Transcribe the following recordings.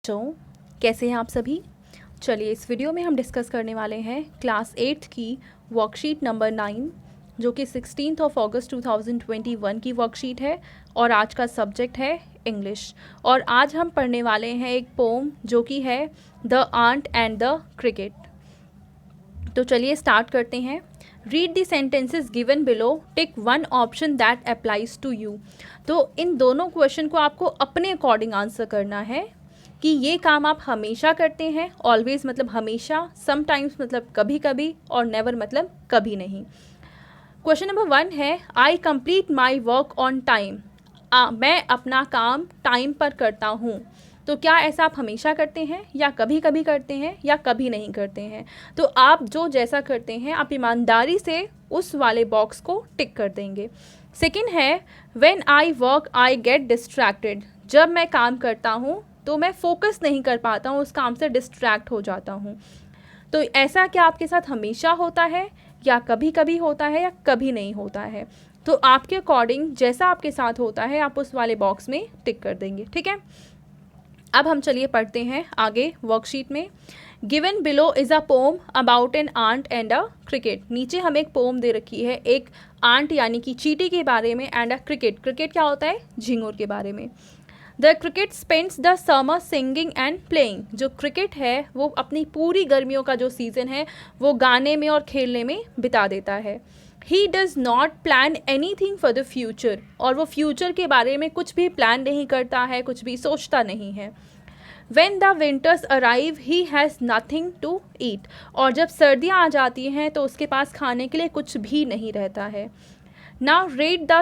बच्चों, कैसे हैं आप सभी। चलिए इस वीडियो में हम डिस्कस करने वाले हैं क्लास 8th की वर्कशीट नंबर 9 जो कि 16 अगस्त 2021 की वर्कशीट है और आज का सब्जेक्ट है इंग्लिश। और आज हम पढ़ने वाले हैं एक पोम जो कि है the ant and the cricket. तो चलिए स्टार्ट करते हैं। Read the sentences given below, tick one option that applies to you. तो इन दोनों क्वेश्चन को आपको अपने अकॉर्डिंग आंसर करना है कि ये काम आप हमेशा करते हैं। ऑलवेज मतलब हमेशा, समटाइम्स मतलब कभी कभी, और नेवर मतलब कभी नहीं। क्वेश्चन नंबर 1 है, आई complete my work on time. मैं अपना काम टाइम पर करता हूँ। तो क्या ऐसा आप हमेशा करते हैं, या कभी कभी करते हैं, या कभी नहीं करते हैं? तो आप जो जैसा करते हैं आप ईमानदारी से उस वाले बॉक्स को टिक कर देंगे। सेकेंड है, when I work I get distracted. जब मैं काम करता हूँ तो मैं फोकस नहीं कर पाता हूँ, उस काम से डिस्ट्रैक्ट हो जाता हूँ। तो ऐसा क्या आपके साथ हमेशा होता है, या कभी कभी होता है, या कभी नहीं होता है? तो आपके अकॉर्डिंग जैसा आपके साथ होता है आप उस वाले बॉक्स में टिक कर देंगे। ठीक है, अब हम चलिए पढ़ते हैं आगे वर्कशीट में। Given below is a poem about an ant and a cricket. नीचे हमें एक पोम दे रखी है एक आंट यानी कि चींटी के बारे में, एंड अ क्रिकेट, क्रिकेट क्या होता है, झिंगुर के बारे में। The cricket spends the summer singing and playing. जो क्रिकेट है वो अपनी पूरी गर्मियों का जो सीज़न है वो गाने में और खेलने में बिता देता है। He does not plan any thing for the future. और वो फ्यूचर के बारे में कुछ भी प्लान नहीं करता है, कुछ भी सोचता नहीं है। When the winters arrive, he has nothing to eat. और जब सर्दियाँ आ जाती हैं तो उसके पास खाने के लिए कुछ भी नहीं रहता है। Now read the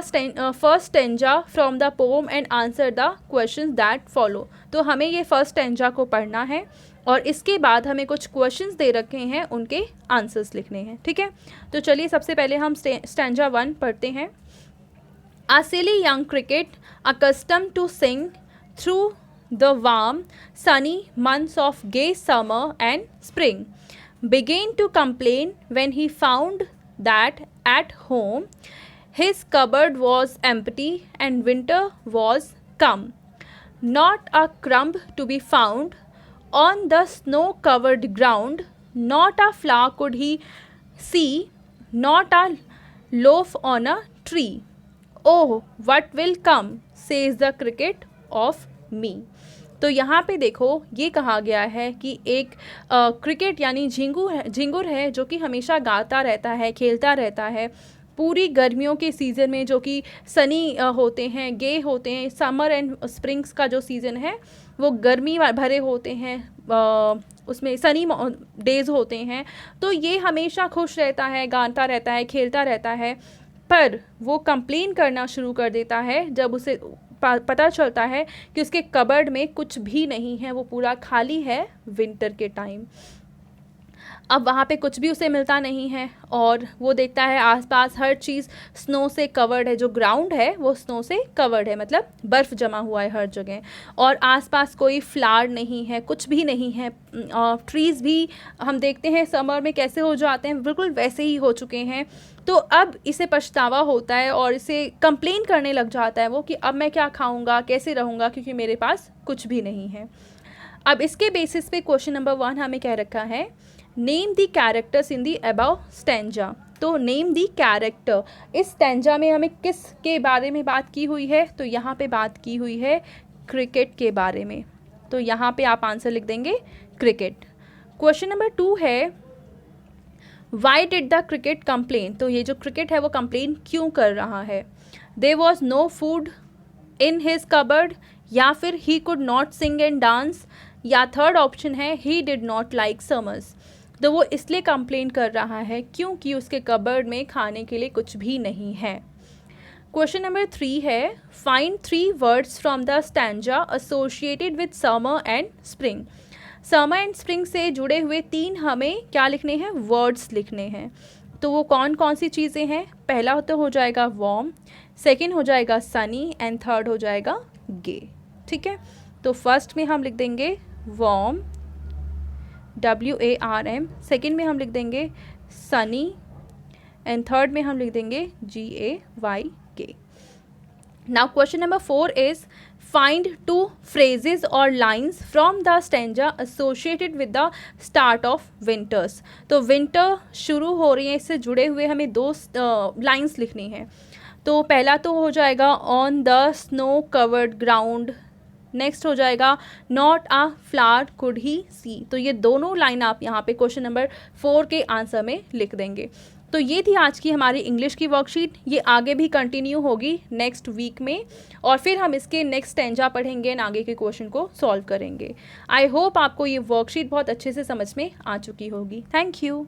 first stanza from the poem and answer the questions that follow. तो हमें ये फर्स्ट स्टेंजा को पढ़ना है और इसके बाद हमें कुछ क्वेश्चंस दे रखे हैं, उनके आंसर्स लिखने हैं। ठीक है, तो चलिए सबसे पहले हम स्टेंजा 1 पढ़ते हैं। A silly young cricket accustomed to sing through the warm, sunny months of gay summer and spring began to complain when he found that at home his cupboard was empty and winter was come. Not a crumb to be found on the snow-covered ground, not a flower could he see, not a loaf on a tree. Oh, what will come, says the cricket of me. तो यहाँ पे देखो ये कहा गया है कि एक क्रिकेट यानी झिंगुर है जो कि हमेशा गाता रहता है, खेलता रहता है पूरी गर्मियों के सीज़न में, जो कि सनी होते हैं, गे होते हैं। समर एंड स्प्रिंग्स का जो सीज़न है वो गर्मी भरे होते हैं, उसमें सनी डेज़ होते हैं। तो ये हमेशा खुश रहता है, गाता रहता है, खेलता रहता है। पर वो कंप्लेन करना शुरू कर देता है जब उसे पता चलता है कि उसके कबर्ड में कुछ भी नहीं है, वो पूरा खाली है विंटर के टाइम। अब वहाँ पे कुछ भी उसे मिलता नहीं है और वो देखता है आसपास हर चीज़ स्नो से कवर्ड है, जो ग्राउंड है वो स्नो से कवर्ड है, मतलब बर्फ़ जमा हुआ है हर जगह। और आसपास कोई फ्लावर नहीं है, कुछ भी नहीं है। ट्रीज़ भी हम देखते हैं समर में कैसे हो जाते हैं, बिल्कुल वैसे ही हो चुके हैं। तो अब इसे पछतावा होता है और इसे कंप्लेन करने लग जाता है वो कि अब मैं क्या खाऊंगा, कैसे रहूँगा, क्योंकि मेरे पास कुछ भी नहीं है। अब इसके बेसिस पे क्वेश्चन नंबर 1 हमें कह रखा है, name the characters in the above stanza. तो नेम दी कैरेक्टर, इस स्टेंजा में हमें किस के बारे में बात की हुई है? तो यहाँ पे बात की हुई है क्रिकेट के बारे में। तो यहाँ पे आप आंसर लिख देंगे क्रिकेट। क्वेश्चन नंबर 2 है, why did the cricket complain. तो ये जो क्रिकेट है वो कंप्लेन क्यों कर रहा है? There was no food in his cupboard, या फिर he could not sing and dance, या थर्ड ऑप्शन है he did not like summers. तो वो इसलिए कंप्लेन कर रहा है क्योंकि उसके कबर्ड में खाने के लिए कुछ भी नहीं है। क्वेश्चन नंबर 3 है, find 3 words from the stanza associated with summer and spring. Summer and spring से जुड़े हुए 3 हमें क्या लिखने हैं, वर्ड्स लिखने हैं। तो वो कौन कौन सी चीज़ें हैं? पहला तो हो जाएगा वार्म, सेकेंड हो जाएगा सनी, एंड थर्ड हो जाएगा गे। ठीक है, तो फर्स्ट में हम लिख देंगे वार्म, WARM, सेकेंड में हम लिख देंगे सनी, एंड थर्ड में हम लिख देंगे GAYK। Now question number 4 is find 2 phrases और lines from the stanza associated with the start of winters. तो विंटर शुरू हो रही है, इससे जुड़े हुए हमें 2 लाइन्स लिखनी है। तो पहला तो हो जाएगा on the snow covered ground, next हो जाएगा not a flower could he see. तो ये दोनों लाइन आप यहाँ पे क्वेश्चन नंबर 4 के आंसर में लिख देंगे। तो ये थी आज की हमारी इंग्लिश की वर्कशीट। ये आगे भी कंटिन्यू होगी नेक्स्ट वीक में, और फिर हम इसके नेक्स्ट स्टेंजा पढ़ेंगे एंड आगे के क्वेश्चन को सॉल्व करेंगे। आई होप आपको ये वर्कशीट बहुत अच्छे से समझ में आ चुकी होगी। Thank you.